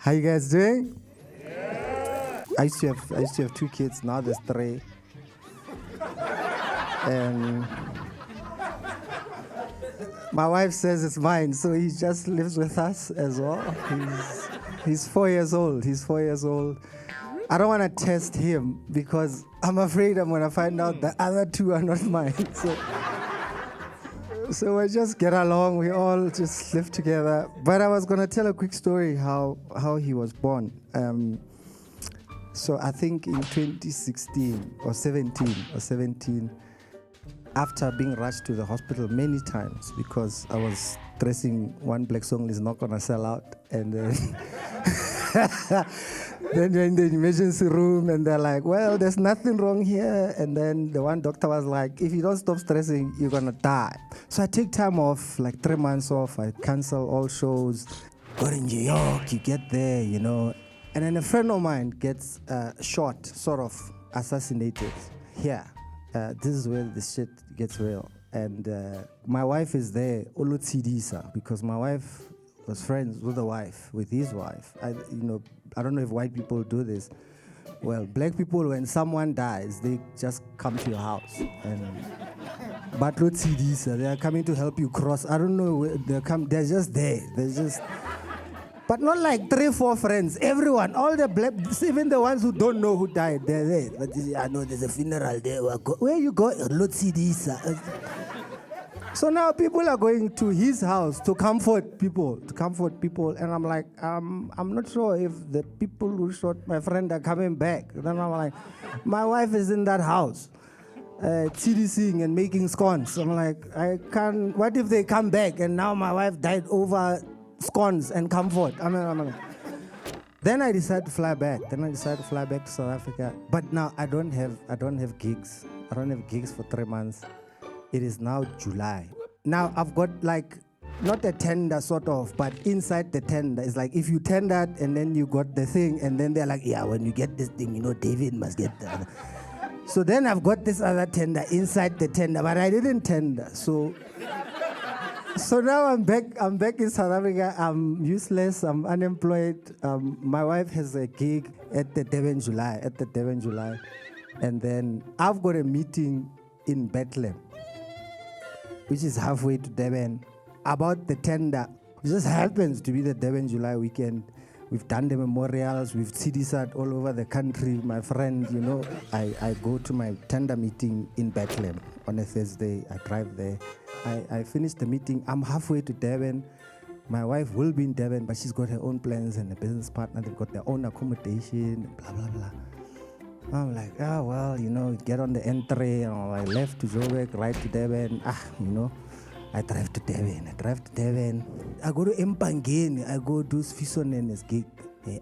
How you guys doing? Yeah. I used to have 2 kids. Now there's 3. And my wife says it's mine, so he just lives with us as well. He's 4 years old. I don't want to test him because I'm afraid I'm going to find out the other 2 are not mine. So we just get along. We all just live together. But I was going to tell a quick story how he was born. So I think in 2016 or 17, after being rushed to the hospital many times because I was stressing one black song is not going to sell out. And then then you're in the emergency room and they're like, well, there's nothing wrong here. And then the one doctor was like, if you don't stop stressing, you're going to die. So I take time off, like 3 months off. I cancel all shows. Go to New York, you get there, you know. And then a friend of mine gets shot, sort of assassinated here. This is where the shit gets real. And my wife is there, Ulutsidisa, because my wife was friends with his wife. I don't know if white people do this. Well, black people, when someone dies, they just come to your house. But Ulutsidisa, they are coming to help you cross. I don't know where they're just there. But not like 3, 4 friends. Everyone, all the black, even the ones who don't know who died, they're there. But I know there's a funeral there. Where you go? So now people are going to his house to comfort people. And I'm like, I'm not sure if the people who shot my friend are coming back. Then I'm like, my wife is in that house, TDCing and making scones. I'm like, I can't. What if they come back and now my wife died over scones and comfort? Then I decided to fly back. to South Africa. But now I don't have gigs. I don't have gigs for 3 months. It is now July. Now I've got like, not a tender sort of, but inside the tender, it's like if you tendered and then you got the thing and then they're like, yeah, when you get this thing, David must get that. So then I've got this other tender inside the tender, but I didn't tender. So now I'm back in South Africa. I'm useless. I'm unemployed. My wife has a gig at the Durban July. And then I've got a meeting in Bethlehem, which is halfway to Durban, about the tender. It just happens to be the Durban July weekend. We've done the memorials. We've CDSat all over the country. My friend, I go to my tender meeting in Bethlehem on a Thursday. I drive there. I finish the meeting. I'm halfway to Durban. My wife will be in Durban, but she's got her own plans and a business partner. They've got their own accommodation, blah, blah, blah. I'm like, get on the N3. I left to Joburg, right to Durban. I drive to Durban. I go to Mpangeni. I go do Fisonene's gig.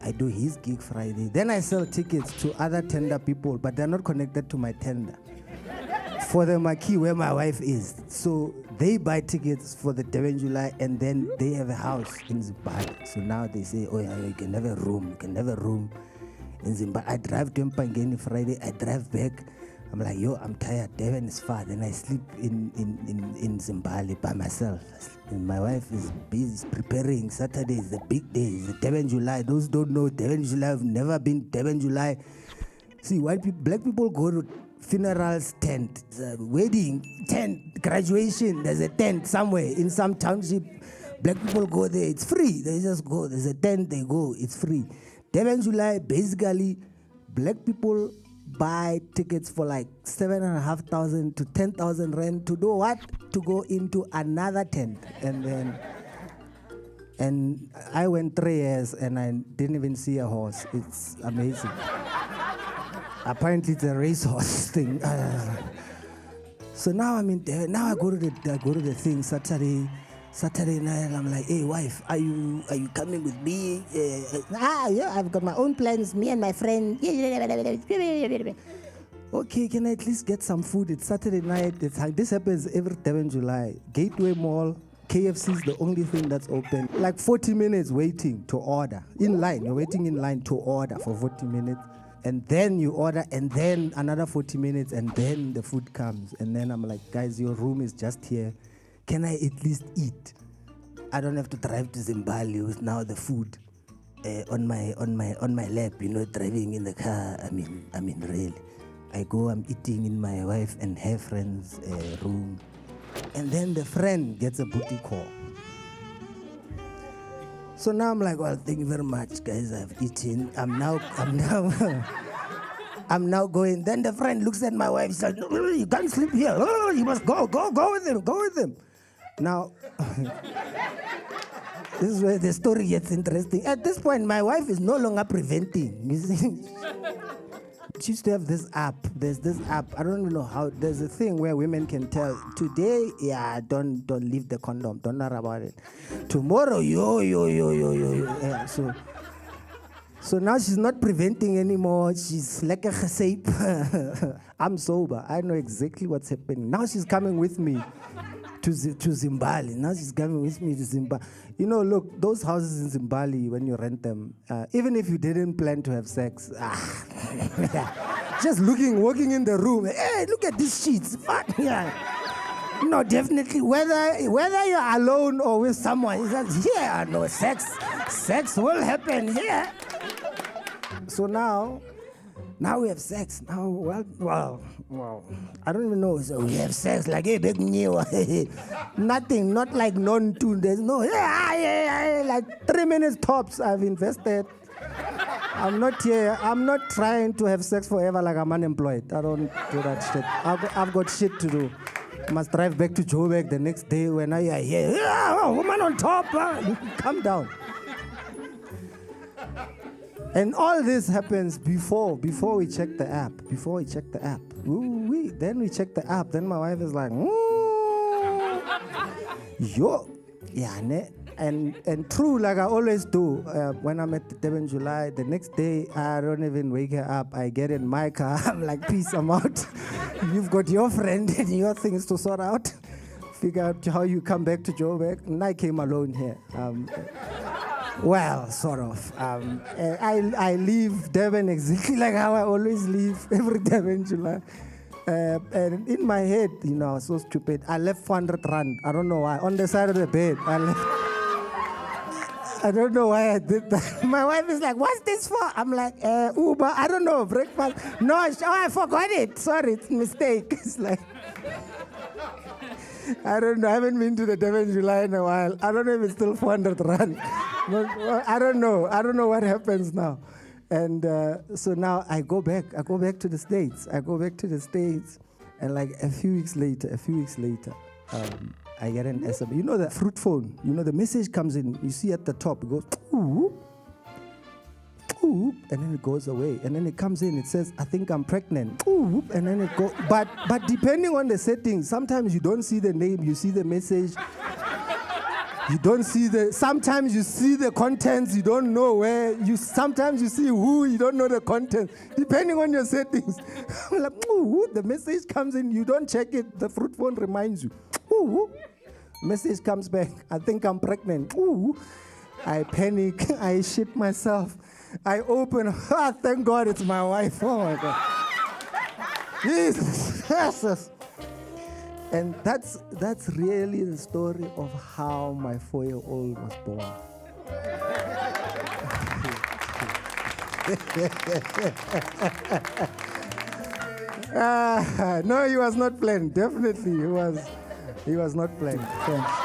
I do his gig Friday. Then I sell tickets to other tender people, but they're not connected to my tender. For the marquee where my wife is. So they buy tickets for the Durban July and then they have a house in Zimbabwe. So now they say, oh yeah, you can have a room. In Zimbabwe. I drive to Mpangeni Friday. I drive back. I'm like, I'm tired. Durban is far. Then I sleep in Zimbabwe by myself. And my wife is busy preparing. Saturday is the big day. It's the Durban July. Those don't know Durban July have never been Durban July. See, black people go to funerals tent, wedding tent, graduation. There's a tent somewhere in some township. Black people go there. It's free. They just go. There's a tent. They go. It's free. Durban July, basically, black people buy tickets for like 7,500 to 10,000 rand to do what? To go into another tent. And I went 3 years and I didn't even see a horse. It's amazing. Apparently it's a racehorse thing. So now I'm in there. Now I go to the thing Saturday night. I'm like, hey wife, are you coming with me? Yeah, I've got my own plans. Me and my friend. Okay, can I at least get some food? It's Saturday night. This happens every Durban July. Gateway Mall. KFC is the only thing that's open. Like 40 minutes waiting to order. In line. You're waiting in line to order for 40 minutes. And then you order, and then another 40 minutes, and then the food comes. And then I'm like, guys, your room is just here. Can I at least eat? I don't have to drive to Zimbabwe with now the food. on my lap, driving in the car. I mean, really. I'm eating in my wife and her friend's room, and then the friend gets a booty call. So now I'm like, well, thank you very much, guys. I've eaten. I'm now I'm now going. Then the friend looks at my wife. He says, no, you can't sleep here. Oh, you must go with him. Now, this is where the story gets interesting. At this point, my wife is no longer preventing. You see? She used to have this app. There's this app. I don't even know how. There's a thing where women can tell, today, yeah, don't leave the condom. Don't worry about it. Tomorrow, yo. Yeah, so now she's not preventing anymore. She's like a safe. I'm sober. I know exactly what's happening. Now she's coming with me to Zimbabwe. Now she's coming with me to Zimbabwe. Look, those houses in Zimbabwe, when you rent them, even if you didn't plan to have sex, just walking in the room, hey, look at these sheets. Yeah. No, definitely, whether you're alone or with someone, yeah, no, sex will happen here. So now we have sex. Now, well, I don't even know. So we have sex like a big new. Nothing, not like non-tune. There's no, like 3 minutes tops I've invested. I'm not here. I'm not trying to have sex forever like I'm unemployed. I don't do that shit. I've got shit to do. I must drive back to Joburg the next day when I hear, woman on top. Calm down. And all this happens before we check the app. Then we check the app. Then my wife is like, yo. Yeah, and true, like I always do, when I'm at the Durban July, the next day, I don't even wake her up. I get in my car. I'm like, peace, I'm out. You've got your friend and your things to sort out. Figure out how you come back to Joburg. And I came alone here. Well, sort of. I leave Durban exactly like how I always leave every Durban July. And in my head, I was so stupid. I left 400 rand. I don't know why. On the side of the bed, I left. I don't know why I did that. My wife is like, what's this for? I'm like, Uber. I don't know, breakfast. No, I forgot it. Sorry, it's a mistake. It's like, I don't know. I haven't been to the Durban July in a while. I don't know if it's still 400 rand. But, I don't know. I don't know what happens now. And so now I go back to the States. And like a few weeks later, I get an SMS. The fruit phone. The message comes in. You see at the top, it goes, ooh, and then it goes away. And then it comes in, it says, I think I'm pregnant. Ooh, and then it goes. But depending on the settings, sometimes you don't see the name, you see the message. You don't see sometimes you see the contents, you don't know where. Sometimes you see who, you don't know the content. Depending on your settings. I'm like, ooh, the message comes in, you don't check it, the fruit phone reminds you. Ooh, message comes back, I think I'm pregnant. Ooh, I panic, I shit myself. I open, thank God it's my wife. Oh my God. Jesus. And that's really the story of how my 4-year-old was born. No, he was not planned. Definitely, he was not planned. Thanks.